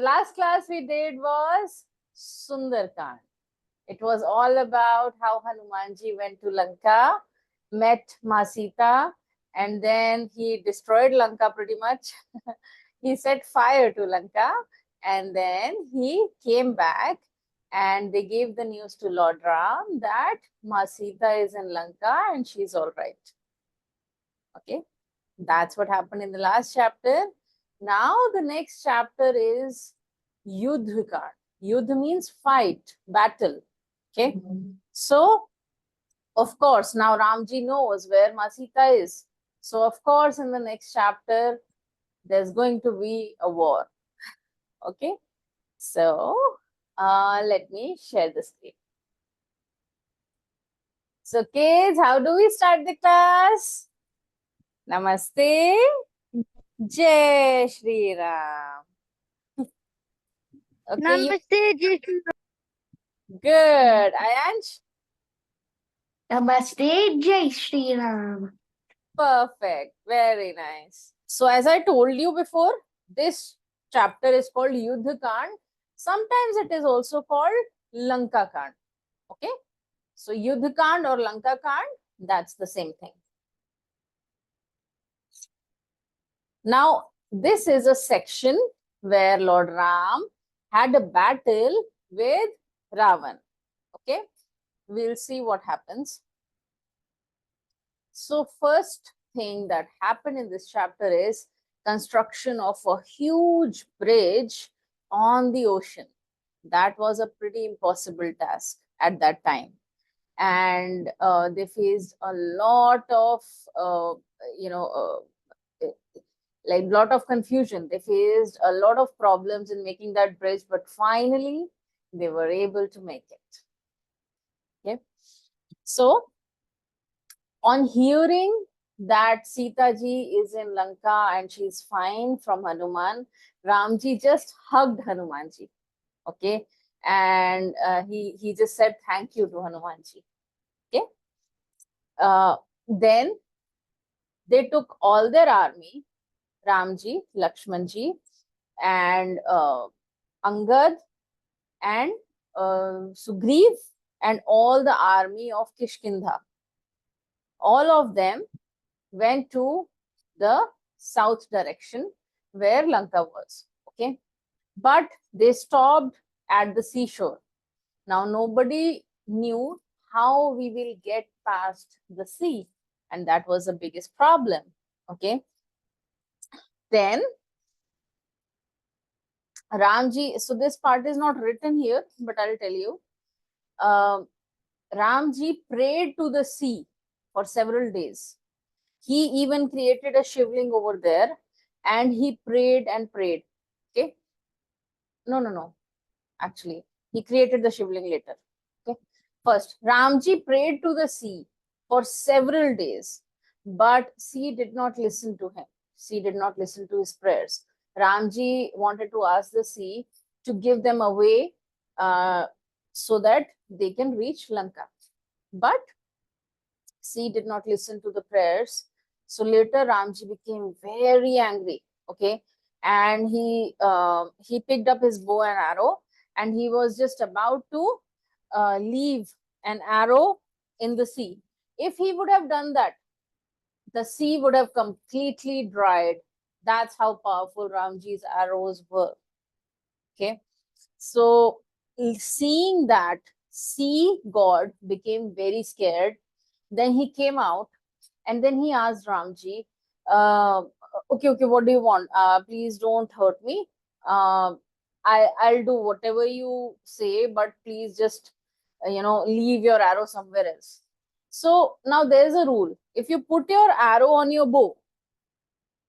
last class we did was Sundarkand. It was all about how Hanumanji went to Lanka, met Ma Sita, and then he destroyed Lanka pretty much. He set fire to Lanka, and then he came back and they gave the news to Lord Ram that Ma Sita is in Lanka and she's all right. Okay, that's what happened in the last chapter. Now the next chapter is Yuddha Kanda. Yuddha means fight, battle. Okay, so of course now Ramji knows where Ma Sita is. So of course in the next chapter there's going to be a war. Okay, so let me share the screen. So kids, how do we start the class? Namaste. Jai Shri Ram. Okay, Namaste, Jai Shri Ram. good. Ayansh? Namaste, Jai Shri Ram. Perfect. Very nice. So as I told you before, this chapter is called Yuddha Kanda. Sometimes it is also called Lanka Kanda. Okay. So Yuddha Kanda or Lanka Kanda, that's the same thing. Now, this is a section where Lord Ram had a battle with Ravana. Okay. We'll see what happens. So first thing that happened in this chapter is construction of a huge bridge on the ocean. That was a pretty impossible task at that time. And they faced a lot of, like lot of confusion. They faced a lot of problems in making that bridge, but finally they were able to make it. Okay. So on hearing that Sita ji is in Lanka and she's fine from Hanuman, Ramji just hugged Hanumanji. Okay. And he just said thank you to Hanumanji. Okay. Then they took all their army, Ramji, Lakshmanji, and Angad, and Sugriv, and all the army of Kishkindha. All of them went to the south direction where Lanka was. Okay. But they stopped at the seashore. Now nobody knew how we will get past the sea. And that was the biggest problem. Okay. Then Ramji, so this part is not written here, but I'll tell you. Ramji prayed to the sea for several days. He even created a shivling over there and he prayed and prayed. Okay. No. Actually, he created the shivling later. Okay. First, Ramji prayed to the sea for several days, but sea did not listen to him. Sea did not listen to his prayers. Ramji wanted to ask the sea to give them a way so that they can reach Lanka. But sea did not listen to the prayers. So later Ramji became very angry. Okay. And he picked up his bow and arrow and he was just about to leave an arrow in the sea. If he would have done that, the sea would have completely dried. That's how powerful Ramji's arrows were. Okay. So seeing that, sea god became very scared. Then he came out and then he asked Ramji, okay, what do you want? Please don't hurt me. I'll do whatever you say, but please just, leave your arrow somewhere else. So now there's a rule. If you put your arrow on your bow,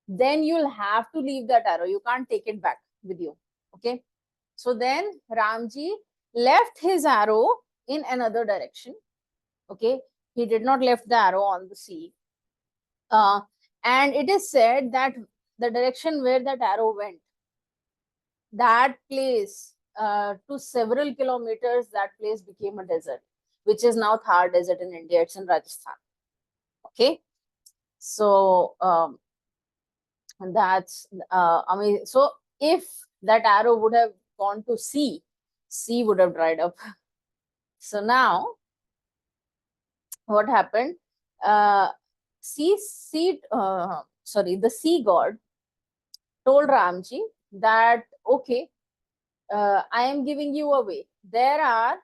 then you'll have to leave that arrow. You can't take it back with you. Okay. So then Ramji left his arrow in another direction. Okay. He did not left the arrow on the sea. And it is said that the direction where that arrow went, that place to several kilometers, that place became a desert, which is now Thar Desert in India. It's in Rajasthan. Okay. So that's, so if that arrow would have gone to sea. Sea would have dried up. So now, what happened? The sea god told Ramji that, okay, I am giving you away. There are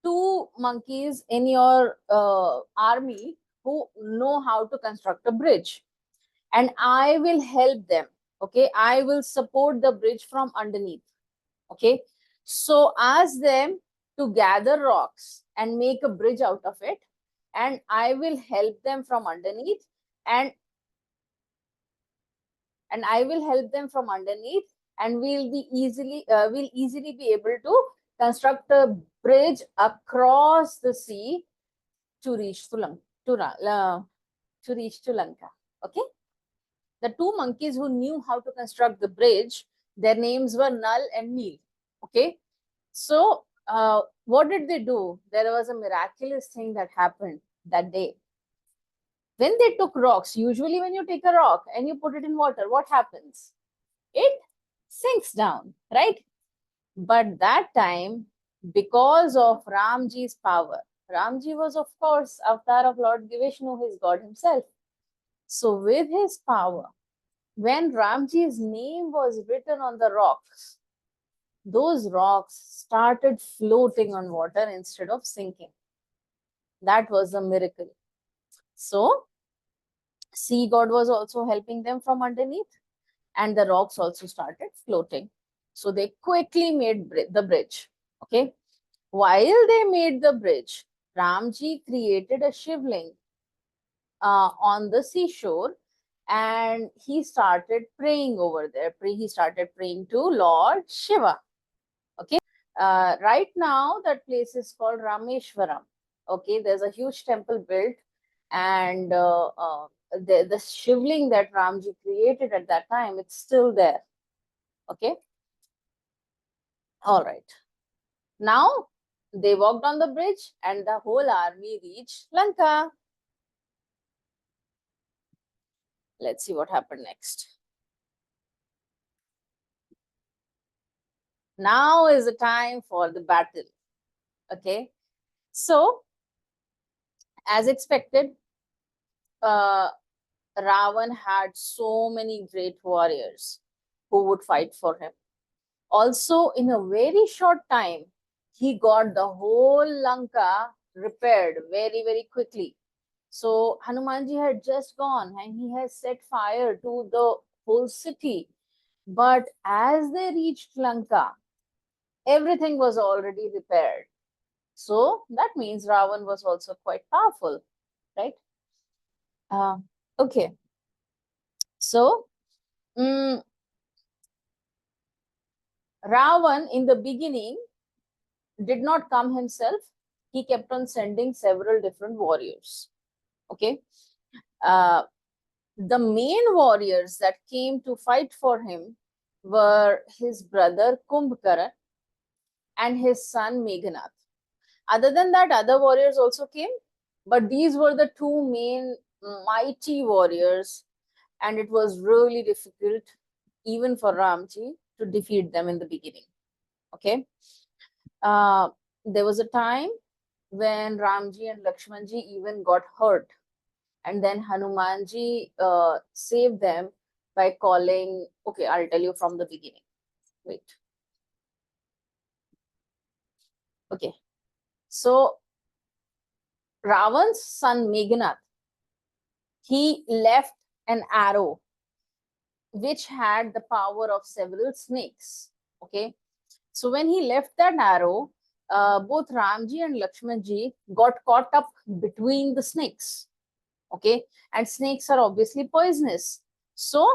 two monkeys in your army who know how to construct a bridge, and I will help them. Okay, I will support the bridge from underneath. Okay, so ask them to gather rocks and make a bridge out of it, and I will help them from underneath, and I will help them from underneath, and we'll easily be able to construct a bridge across the sea to reach to Lanka. Okay, the two monkeys who knew how to construct the bridge, their names were Nal and Neel. Okay, so what did they do? There was a miraculous thing that happened that day. When they took rocks, usually when you take a rock and you put it in water, what happens? It sinks down, right? But that time, because of Ramji's power, Ramji was, of course, avatar of Lord Vishnu, his God himself. So with his power, when Ramji's name was written on the rocks, those rocks started floating on water instead of sinking. That was a miracle. So, sea god was also helping them from underneath, and the rocks also started floating. So they quickly made the bridge. Okay. While they made the bridge, Ramji created a shivling on the seashore, and he started praying over there. He started praying to Lord Shiva. Okay. Right now, that place is called Rameshwaram. Okay. There's a huge temple built, and the shivling that Ramji created at that time, it's still there. Okay. All right. Now, they walked on the bridge and the whole army reached Lanka. Let's see what happened next. Now is the time for the battle. Okay. So, as expected, Ravan had so many great warriors who would fight for him. Also, in a very short time, he got the whole Lanka repaired very, very quickly. So Hanumanji had just gone and he has set fire to the whole city. But as they reached Lanka, everything was already repaired. So that means Ravan was also quite powerful, right? Okay. So Ravan in the beginning did not come himself. He kept on sending several different warriors. Okay. The main warriors that came to fight for him were his brother Kumbhakaran and his son Meghanath. Other than that, other warriors also came, but these were the two main mighty warriors, and it was really difficult even for Ramji to defeat them in the beginning. Okay. There was a time when Ramji and Lakshmanji even got hurt, and then Hanumanji saved them by calling, okay, I'll tell you from the beginning. Wait. Okay. So, Ravan's son Meghanath, he left an arrow which had the power of several snakes. Okay. So, when he left that arrow, both Ramji and Lakshmanji got caught up between the snakes. Okay. And snakes are obviously poisonous. So,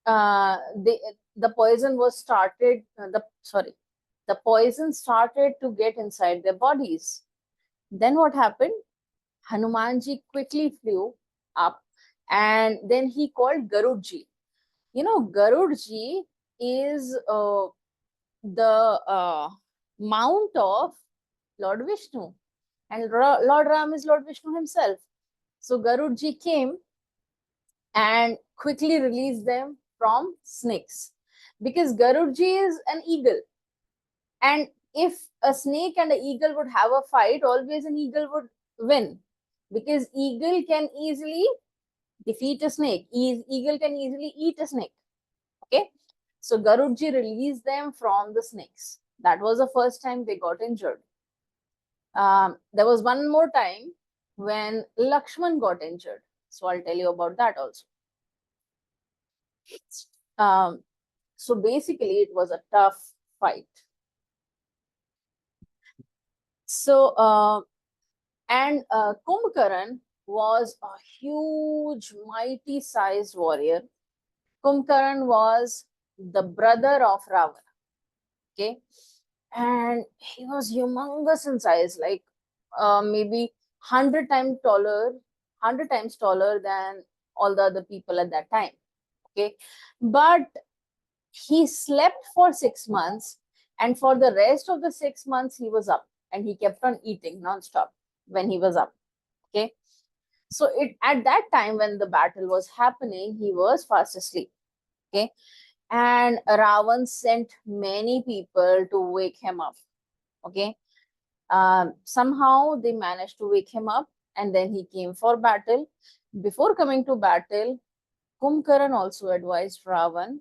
the poison was started, the poison started to get inside their bodies. Then what happened? Hanumanji quickly flew up, and then he called Garudji. You know, Garudji is the mount of Lord Vishnu, and Lord Ram is Lord Vishnu himself. So Garudji came and quickly released them from snakes. because Garudji is an eagle. And if a snake and an eagle would have a fight, always an eagle would win, because eagle can easily defeat a snake. Eagle can easily eat a snake. Okay. So Garudji released them from the snakes. That was the first time they got injured. There was one more time when Lakshman got injured. So I'll tell you about that also. So basically, it was a tough fight. So, Kumbhakaran was a huge, mighty-sized warrior. Kumbhakaran was the brother of Ravana. Okay, and he was humongous in size, like maybe 100 times taller than all the other people at that time. Okay, but he slept for 6 months, and for the rest of the 6 months he was up, and he kept on eating non-stop when he was up. Okay, so at that time when the battle was happening, he was fast asleep. Okay, and Ravan sent many people to wake him up. Okay, somehow they managed to wake him up, and then he came for battle. Before coming to battle, Kumbhakaran also advised Ravan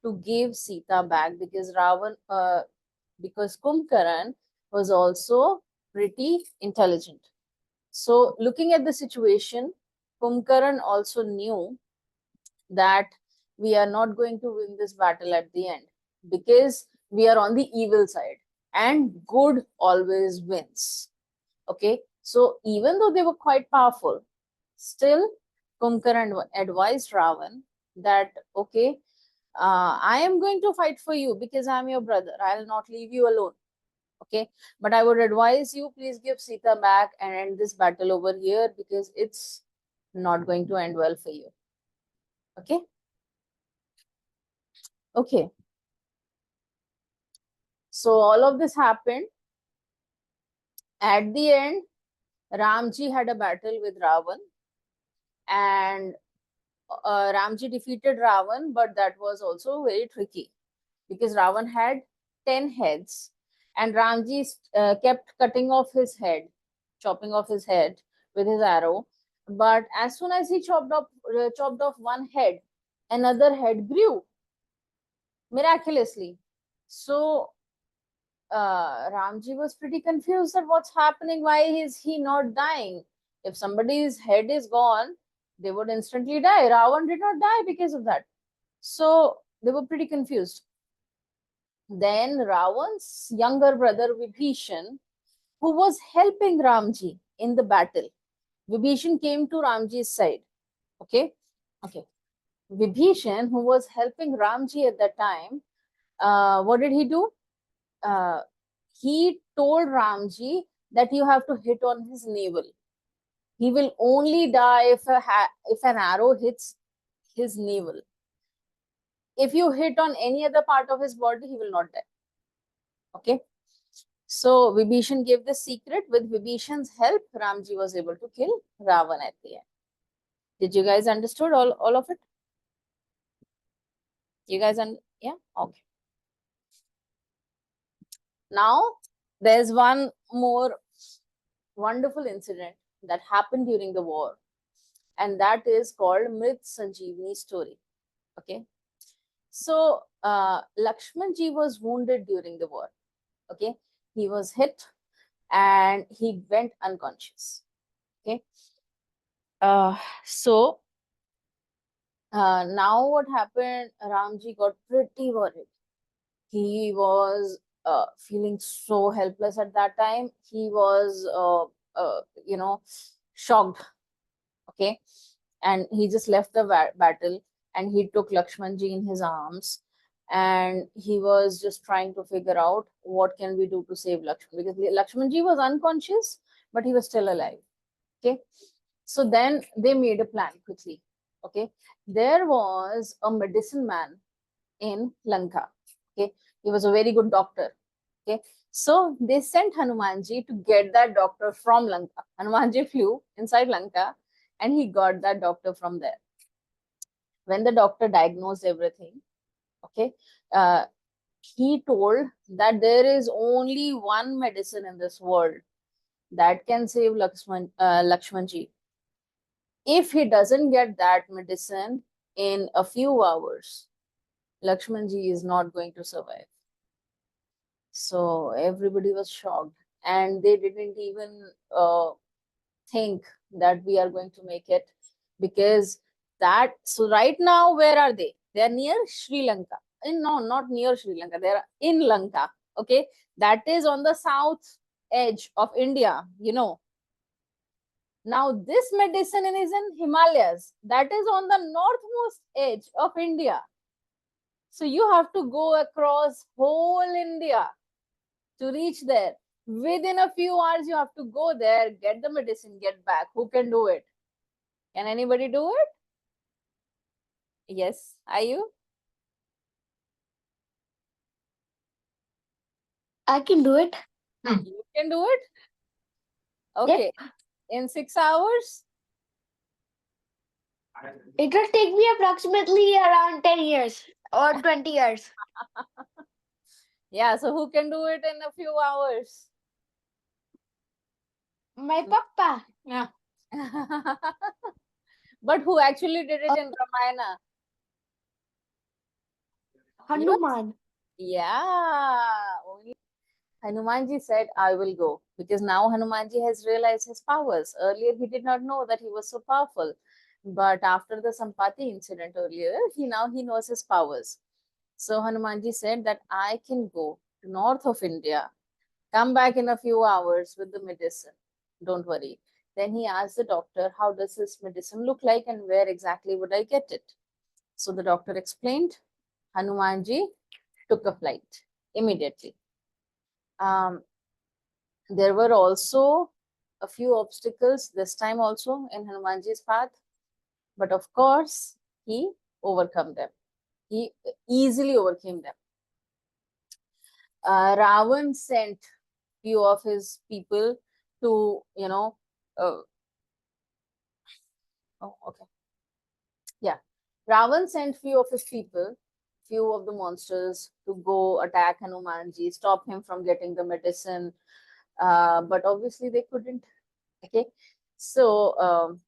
to give Sita back, because because Kumbhakaran was also pretty intelligent. So looking at the situation, Kumbhakaran also knew that we are not going to win this battle at the end, because we are on the evil side and good always wins. Okay, so even though they were quite powerful, still Kumbhakaran advised Ravan that, okay, I am going to fight for you because I am your brother. I'll not leave you alone. Okay, but I would advise you, please give Sita back and end this battle over here, because it's not going to end well for you. Okay. Okay. So all of this happened. At the end, Ramji had a battle with Ravan, and Ramji defeated Ravan, but that was also very tricky, because Ravan had 10 heads, and Ramji kept cutting off his head, chopping off his head with his arrow. But as soon as he chopped off one head, another head grew miraculously. So Ramji was pretty confused at what's happening. Why is he not dying? If somebody's head is gone, they would instantly die. Ravan did not die because of that. So they were pretty confused. Then Ravan's younger brother Vibhishana, who was helping Ramji in the battle, Vibhishana came to Ramji's side. Okay. Vibhishana, who was helping Ramji at that time, what did he do? He told Ramji that you have to hit on his navel. He will only die if an arrow hits his navel. If you hit on any other part of his body, he will not die. Okay. So Vibhishana gave the secret. With Vibhishana's help, Ramji was able to kill Ravan at the end. Did you guys understood all of it? You guys yeah? Okay. Now there's one more wonderful incident that happened during the war, and that is called Mrit Sanjivani story. Okay. So Lakshmanji was wounded during the war. Okay. He was hit and he went unconscious. Okay. So now what happened? Ramji got pretty worried. He was feeling so helpless at that time. He was, shocked. Okay. And he just left the battle, and he took Lakshmanji in his arms, and he was just trying to figure out what can we do to save Lakshman, because Lakshmanji was unconscious, but he was still alive. Okay. So then they made a plan quickly. Okay. There was a medicine man in Lanka. Okay. He was a very good doctor. Okay. So they sent Hanumanji to get that doctor from Lanka. Hanumanji flew inside Lanka, and he got that doctor from there. When the doctor diagnosed everything, Okay. He told that there is only one medicine in this world that can save Lakshmanji. If he doesn't get that medicine in a few hours, Lakshmanji is not going to survive. So everybody was shocked, and they didn't even think that we are going to make it, because that, so right now, where are they? They are near Sri Lanka. No, not near Sri Lanka. They are in Lanka. Okay, that is on the south edge of India. Now this medicine is in Himalayas. That is on the northmost edge of India. So you have to go across whole India to reach there. Within a few hours, you have to go there, get the medicine, get back. Who can do it? Can anybody do it? Yes. Are you? I can do it. You can do it? Okay. In 6 hours? It will take me approximately around 10 years or 20 years. Yeah. So who can do it in a few hours? My papa. Yeah. But who actually did it in Ramayana? Hanuman. Yeah. Only Hanumanji said, I will go, because now Hanumanji has realized his powers. Earlier, he did not know that he was so powerful. But after the Sampati incident earlier, he knows his powers. So Hanumanji said that I can go to north of India, come back in a few hours with the medicine. Don't worry. Then he asked the doctor, how does this medicine look like and where exactly would I get it? So the doctor explained. Hanumanji took a flight immediately. There were also a few obstacles this time also in Hanumanji's path, but of course, he overcome them. He easily overcame them. Ravan sent few of his people to, oh, okay. Yeah. Ravan sent few of his people, few of the monsters, to go attack Hanumanji, stop him from getting the medicine. But obviously they couldn't. Okay. So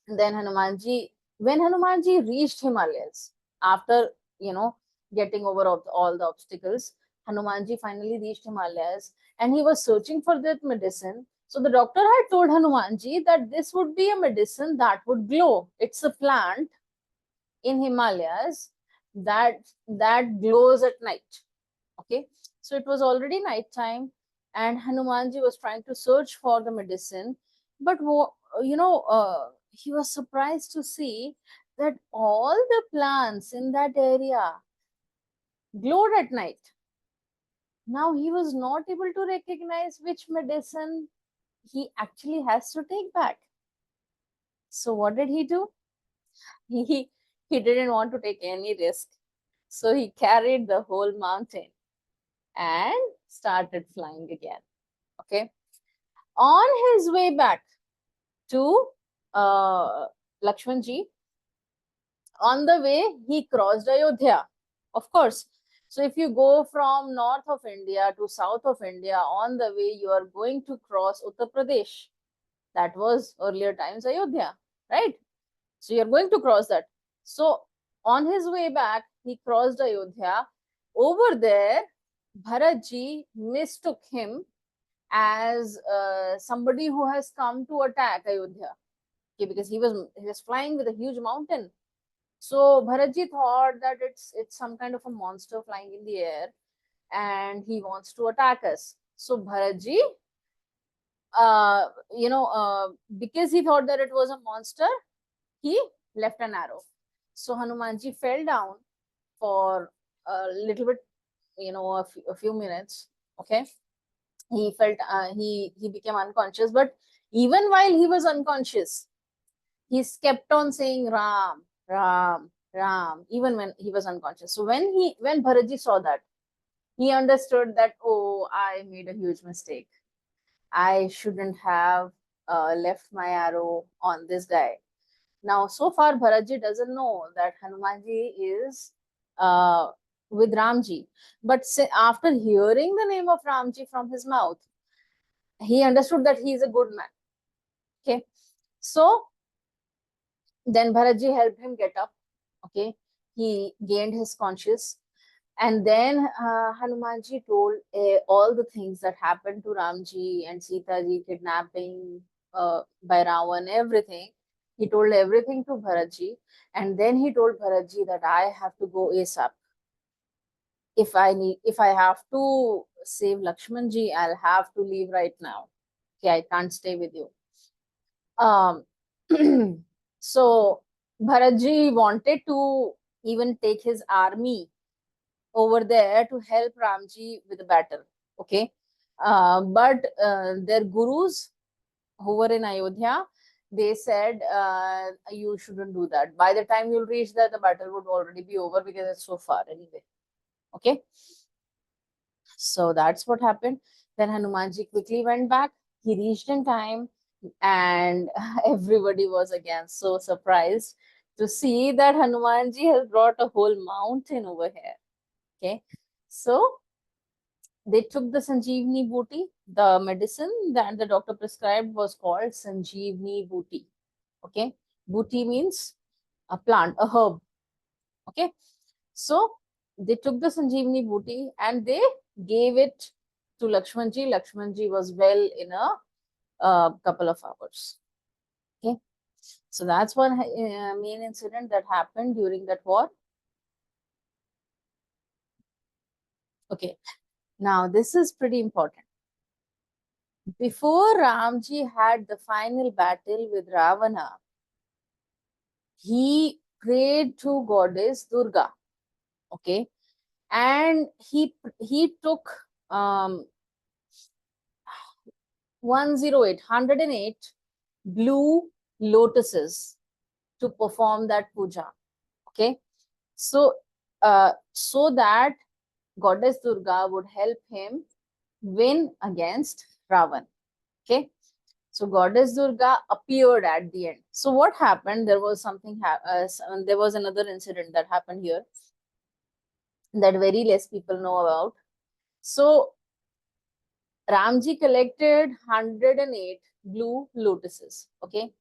then when Hanumanji reached Himalayas, after, getting over all the obstacles, Hanumanji finally reached Himalayas, and he was searching for that medicine. So the doctor had told Hanumanji that this would be a medicine that would glow. It's a plant in Himalayas that glows at night. Okay, so it was already night time, and Hanumanji was trying to search for the medicine, but he was surprised to see that all the plants in that area glowed at night. Now he was not able to recognize which medicine he actually has to take back. So what did he do? He didn't want to take any risk. So he carried the whole mountain and started flying again. Okay. On his way back to Lakshmanji, on the way, he crossed Ayodhya, of course. So if you go from north of India to south of India, on the way, you are going to cross Uttar Pradesh. That was earlier times Ayodhya, right? So you're going to cross that. So on his way back, he crossed Ayodhya. Over there, Bharatji mistook him as somebody who has come to attack Ayodhya. Okay, because he was flying with a huge mountain. So Bharatji thought that it's some kind of a monster flying in the air, and he wants to attack us. So Bharatji, because he thought that it was a monster, he left an arrow. So Hanumanji fell down for a little bit, a few minutes. Okay, he felt he became unconscious, but even while he was unconscious, he kept on saying Ram, Ram, Ram, even when he was unconscious. So when Bharatji saw that, he understood that, oh, I made a huge mistake. I shouldn't have left my arrow on this guy. Now, so far, Bharatji doesn't know that Hanumanji is with Ramji. But after hearing the name of Ramji from his mouth, he understood that he is a good man. Okay. So then Bharatji helped him get up. Okay. He gained his conscience. And then Hanumanji told all the things that happened to Ramji and Sita ji, kidnapping by Ravan, everything. He told everything to Bharatji. And then he told Bharatji that I have to go ASAP. If I have to save Lakshmanji, I'll have to leave right now. Okay, I can't stay with you. So Bharatji wanted to even take his army over there to help Ramji with the battle. Okay. But their gurus who were in Ayodhya, they said, you shouldn't do that. By the time you'll reach there, the battle would already be over because it's so far anyway. Okay. So that's what happened. Then Hanumanji quickly went back. He reached in time, and everybody was again so surprised to see that Hanumanji has brought a whole mountain over here. Okay. So they took the Sanjeevani booty. The medicine that the doctor prescribed was called Sanjeevani booty. Okay. Booty means a plant, a herb. Okay. So they took the Sanjeevani booty and they gave it to Lakshmanji. Lakshmanji was well in a couple of hours. Okay. So that's one main incident that happened during that war. Okay. Now this is pretty important. Before Ramji had the final battle with Ravana, he prayed to goddess Durga. Okay. And he took 108 blue lotuses to perform that puja. Okay. So so that goddess Durga would help him win against Ravan. Okay. So goddess Durga appeared at the end. So what happened? There was something, there was another incident that happened here that very less people know about. So Ramji collected 108 blue lotuses. Okay.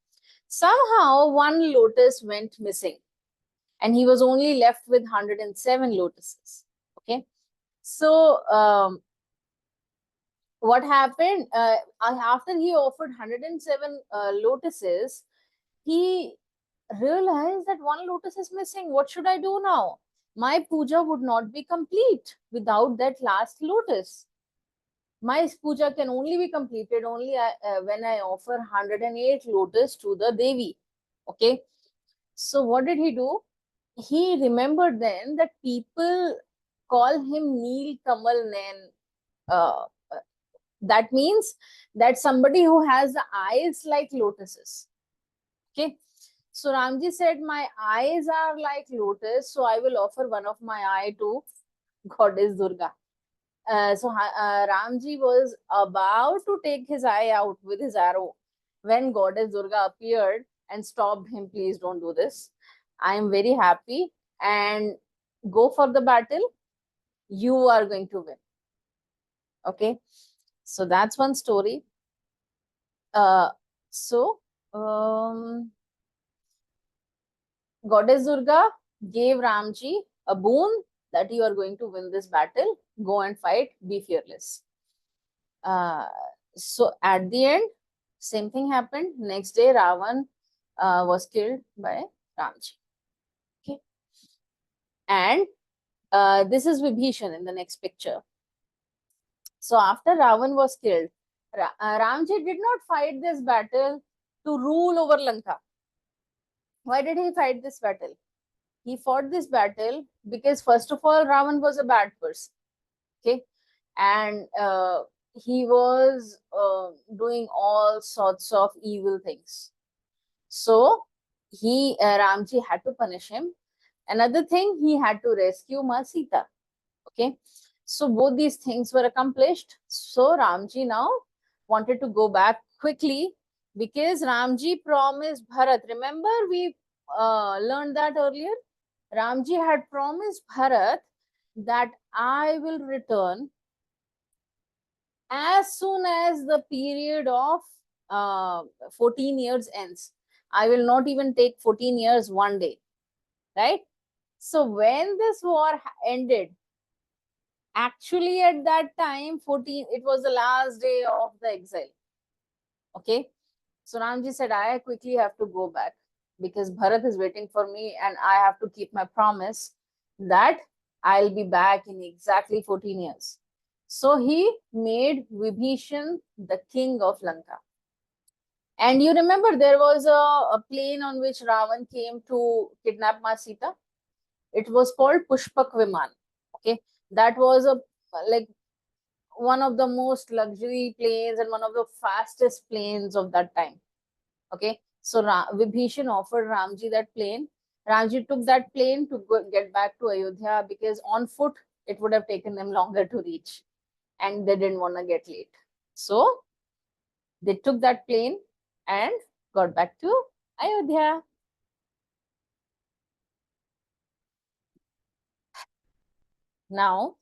Somehow one lotus went missing and he was only left with 107 lotuses. Okay. So what happened after he offered 107 lotuses, he realized that one lotus is missing. What should I do now? My puja would not be complete without that last lotus. My puja can only be completed only when I offer 108 lotus to the Devi. Okay. So what did he do? He remembered then that people call him Neel Kamal Nain. That means that somebody who has the eyes like lotuses. Okay. So Ramji said, my eyes are like lotus, so I will offer one of my eye to goddess Durga. Ramji was about to take his eye out with his arrow when goddess Durga appeared and stopped him. Please don't do this. I am very happy and go for the battle. You are going to win. Okay. So that's one story. Goddess Durga gave Ramji a boon that you are going to win this battle. Go and fight. Be fearless. So at the end, same thing happened. Next day, Ravan was killed by Ramji. Okay. And this is Vibhishana in the next picture. So after Ravan was killed, Ramji did not fight this battle to rule over Lanka. Why did he fight this battle? He fought this battle because first of all, Ravan was a bad person. Okay. And he was doing all sorts of evil things. So Ramji had to punish him. Another thing, he had to rescue Ma Sita. Okay. So both these things were accomplished. So Ramji now wanted to go back quickly because Ramji promised Bharat. Remember, we learned that earlier. Ramji had promised Bharat that I will return as soon as the period of 14 years ends. I will not even take 14 years one day, right? So when this war ended, actually at that time, 14, it was the last day of the exile. Okay. So Ramji said, I quickly have to go back because Bharat is waiting for me and I have to keep my promise that I'll be back in exactly 14 years. So he made Vibhishana the king of Lanka. And you remember there was a plane on which Ravan came to kidnap Ma Sita. It was called Pushpak Viman. Okay, that was a like one of the most luxury planes and one of the fastest planes of that time. Okay, so Vibhishan offered Ramji that plane. Ramji took that plane to get back to Ayodhya because on foot it would have taken them longer to reach, and they didn't want to get late. So they took that plane and got back to Ayodhya. Now,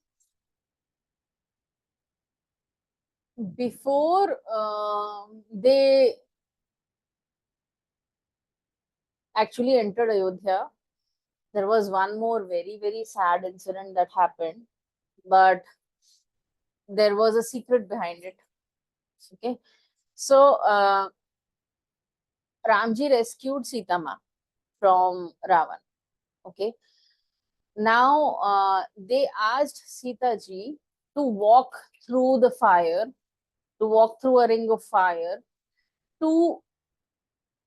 before they actually entered Ayodhya, there was one more very, very sad incident that happened, but there was a secret behind it. Okay, so Ramji rescued Sita Ma from Ravan. Okay, now they asked Sita ji to walk through the fire, to walk through a ring of fire, to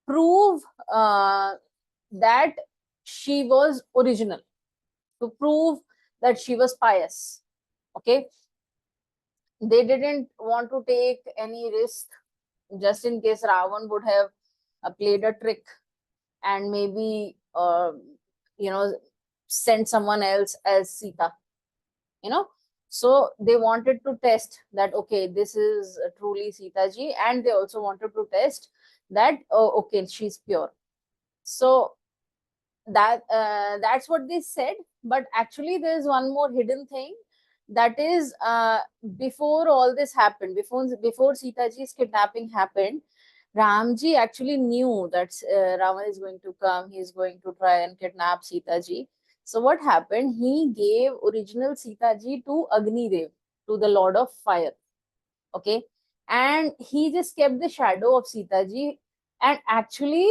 prove that she was original, to prove that she was pious. Okay, they didn't want to take any risk just in case Ravan would have played a trick and maybe sent someone else as Sita, so they wanted to test that, okay, this is truly Sita ji, and they also wanted to test that, oh, okay, she's pure. So that's what they said. But actually there's one more hidden thing, that is, before all this happened, before Sita ji's kidnapping happened, Ramji actually knew that Ravan is going to come, he's going to try and kidnap Sita ji. So what happened, he gave original Sita ji to Agni Dev, to the Lord of Fire. Okay, and he just kept the shadow of Sita ji, and actually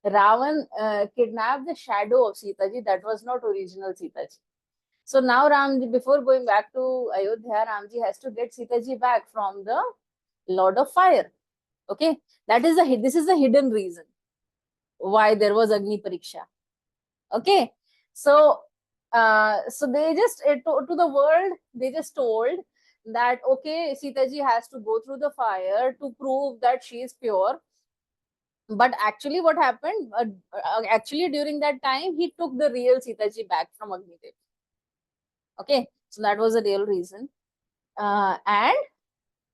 Ravan kidnapped the shadow of Sita ji. That was not original Sita ji. So now Ramji, before going back to Ayodhya, Ramji has to get Sita ji back from the Lord of Fire. Okay, this is the hidden reason why there was Agni Pariksha. Okay, so they just to the world, they just told that, okay, Sita ji has to go through the fire to prove that she is pure. But actually what happened, actually during that time, he took the real Sita ji back from Agni Dev. Okay, so that was the real reason. And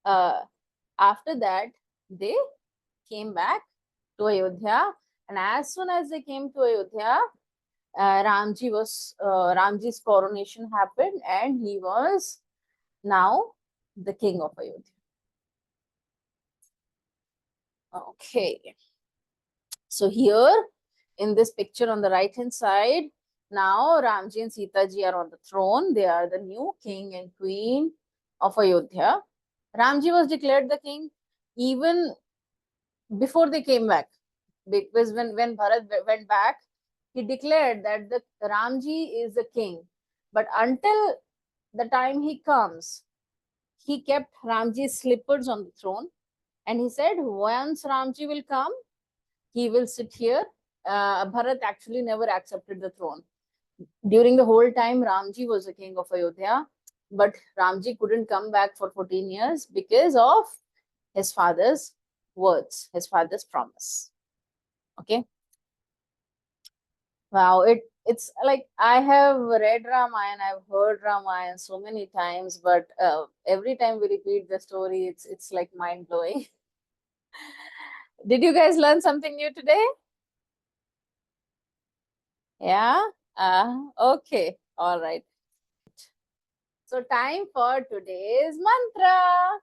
after that, they came back to Ayodhya, and as soon as they came to Ayodhya, Ramji's coronation happened, and he was now the king of Ayodhya. Okay, so here in this picture on the right hand side, now Ramji and Sita ji are on the throne. They are the new king and queen of Ayodhya. Ramji was declared the king even before they came back, because when Bharat went back, he declared that the Ramji is the king. But until the time he comes, he kept Ramji's slippers on the throne, and he said, once Ramji will come, he will sit here. Bharat actually never accepted the throne. During the whole time, Ramji was the king of Ayodhya, but Ramji couldn't come back for 14 years because of his father's words, his father's promise. Okay. Wow, it's like I have read Ramayana, I've heard Ramayana so many times, but every time we repeat the story, it's like mind blowing. Did you guys learn something new today? Yeah. Okay, all right. So time for today's mantra.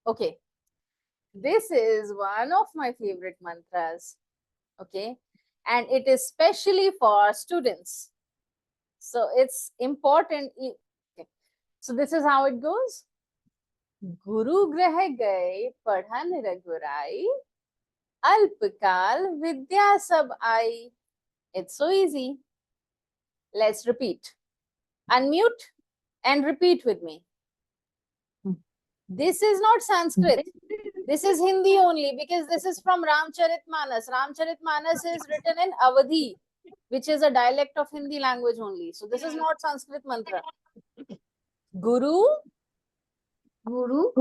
Okay, this is one of my favorite mantras. Okay, and it is specially for students. So it's important. Okay. So this is how it goes. Guru grah gaye padhan raghurai, alpakal vidya sab ai. It's so easy. Let's repeat. Unmute and repeat with me. This is not Sanskrit. This is Hindi only because this is from Ramcharitmanas. Ramcharitmanas is written in Awadhi, which is a dialect of Hindi language only. So this is not Sanskrit mantra. Guru Guru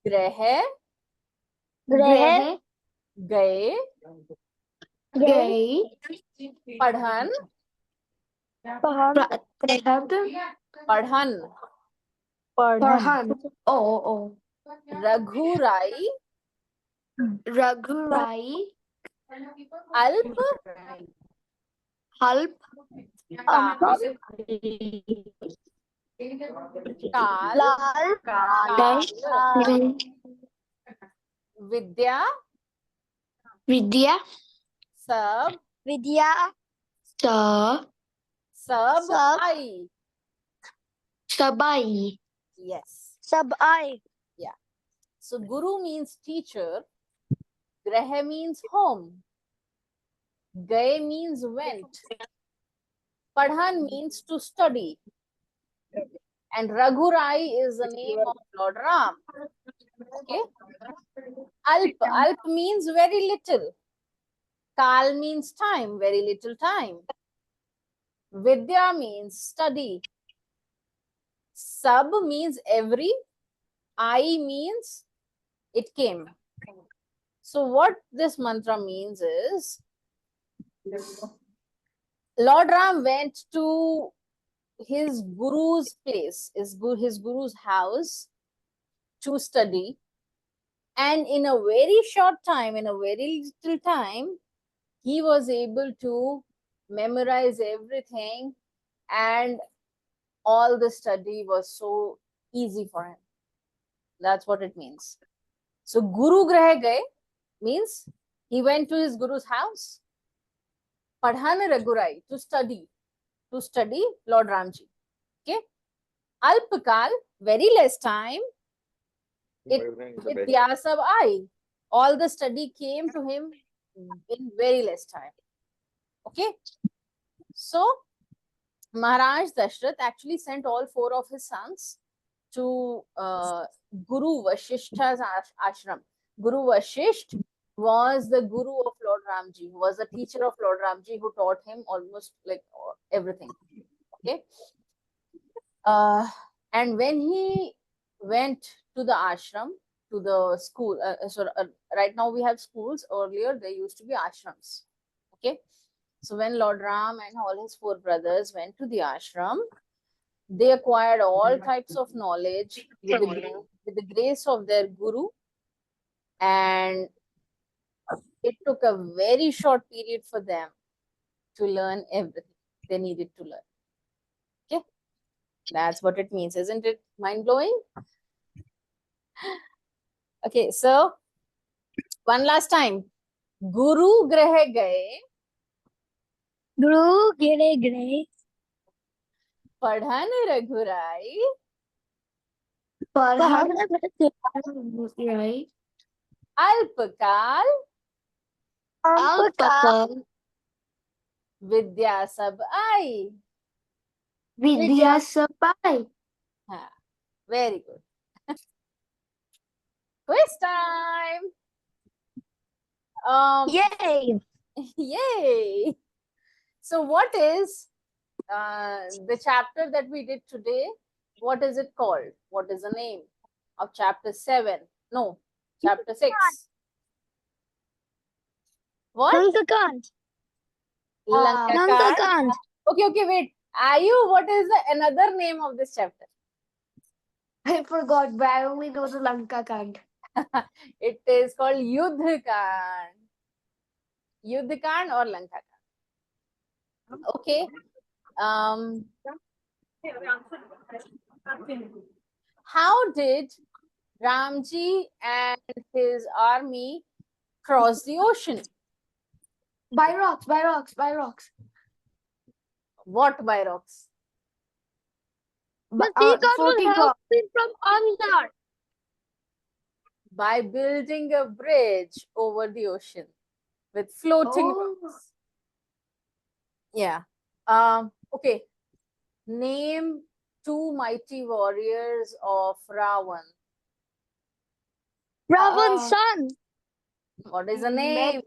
grah Greh gaye Gay padhan padhan Farhan. Oh. raghurai Raghurai alp Halp kal kal Lal kal vidya Vidya sab Sa sab Sab. ai. Sabai Yes. Sabai So guru means teacher, grah means home, gaye means went, padhan means to study, and Raghurai is the name of Lord Ram. Okay. Alp means very little. Kal means time, very little time. Vidya means study. Sab means every. I means it came. So what this mantra means is, Lord Ram went to his guru's place, his guru's house to study. And in a very short time, in a very little time, he was able to memorize everything, and all the study was so easy for him. That's what it means. So Guru grah gaye means he went to his guru's house. Padhan raghurai, to study Lord Ramji. Okay. Alpakal, very less time. Vidya sab ai, all the study came to him in very less time. Okay. So Maharaj Dashrath actually sent all 4 of his sons to Guru Vashishta's ashram. Guru Vashisht was the guru of Lord Ramji, who was the teacher of Lord Ramji, who taught him almost like everything. Okay. And when he went to the ashram, to the school, right now we have schools. Earlier there used to be ashrams. Okay. So when Lord Ram and all his 4 brothers went to the ashram, they acquired all types of knowledge with the grace of their guru, and it took a very short period for them to learn everything they needed to learn. Okay, that's what it means. Isn't it mind-blowing? Okay, so one last time. Guru grah gaye padhan raghurai Farhan alpakal Alpakal vidya sab ai. Vidya Sabai. Very good. Quiz time. Yay! Yay! So what is the chapter that we did today? What is it called? What is the name of chapter 7? No, chapter 6. What? Lanka Kand. Okay, wait. Ayu, what is the another name of this chapter? I forgot, but I only know the Lanka Kand. It is called Yuddha Kand. Yuddha Kand or Lanka Kand. Okay. How did Ramji and his army cross the ocean? By rocks, by rocks, by rocks. What by rocks? The sea god will help him from under. By building a bridge over the ocean with floating rocks. Yeah. Okay. Name two mighty warriors of Ravan. Ravan's son. What is the name?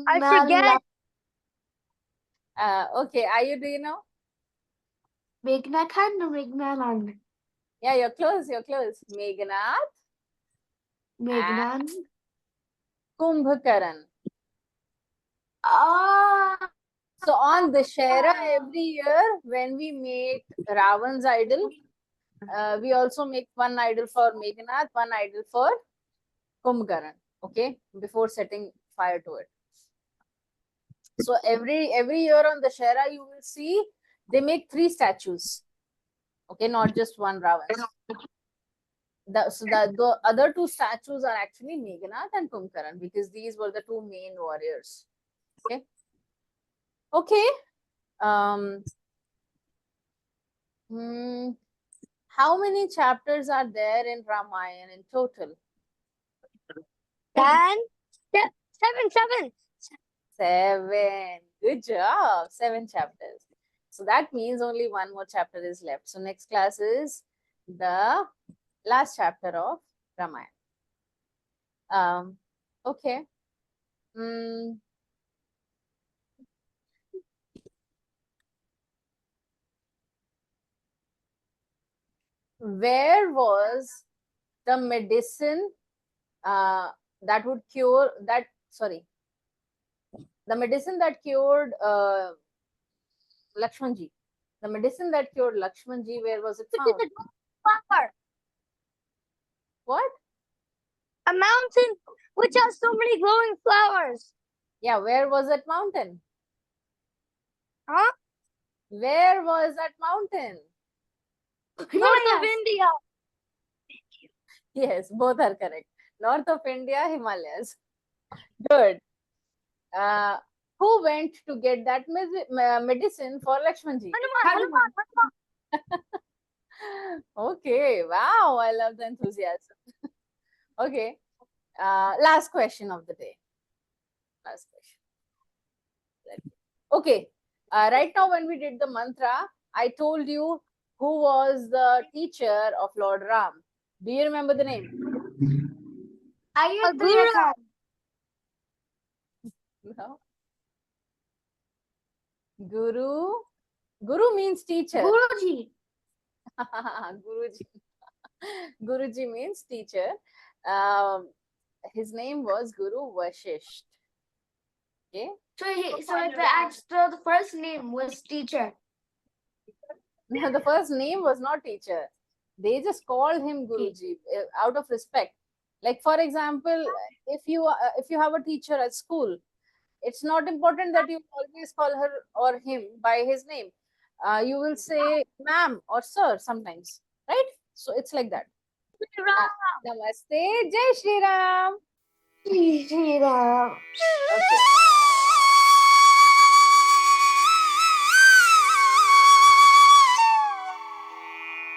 I forget. Okay. Are do you know? Meghna Kanda, Meghna. Yeah, you're close. You're close. Meghnad, Meghna. Kumbhakaran. Ah. So on Dussehra every year, when we make Ravan's idol, we also make one idol for Meghnad, one idol for Kumbhakaran. Okay, before setting fire to it. So every year on Dussehra, you will see they make 3 statues. Okay, not just one Ravan. The other 2 statues are actually Meghnad and Kumbhakaran because these were the 2 main warriors. Okay. Okay. How many chapters are there in Ramayana in total? 10. 7. 7. Good job. 7 chapters. So that means only one more chapter is left. So next class is the last chapter of Ramayana. Okay. Where was the medicine that would cure that? Sorry, the medicine that cured Lakshmanji. The medicine that cured Lakshmanji, where was it found? Flower. What? A mountain which has so many glowing flowers. Yeah, where was that mountain? Huh? Where was that mountain? North of India. Yes, both are correct. North of India, Himalayas. Good. Who went to get that medicine for Lakshmanji? Hanuman. Okay, wow, I love the enthusiasm. Okay, last question of the day. Last question. Okay, right now when we did the mantra, I told you who was the teacher of Lord Ram. Do you remember the name? Ayodhya. No. Guru. Guru means teacher. Guruji. Guruji. Guruji means teacher. His name was Guru Vashisht. Okay. So the first name was teacher. No, the first name was not teacher. They just called him Guruji out of respect. Like for example, if you have a teacher at school, it's not important that you always call her or him by his name. You will say ma'am or sir sometimes, right? So it's like that. Namaste, Jai Shri Ram. Shree Ram.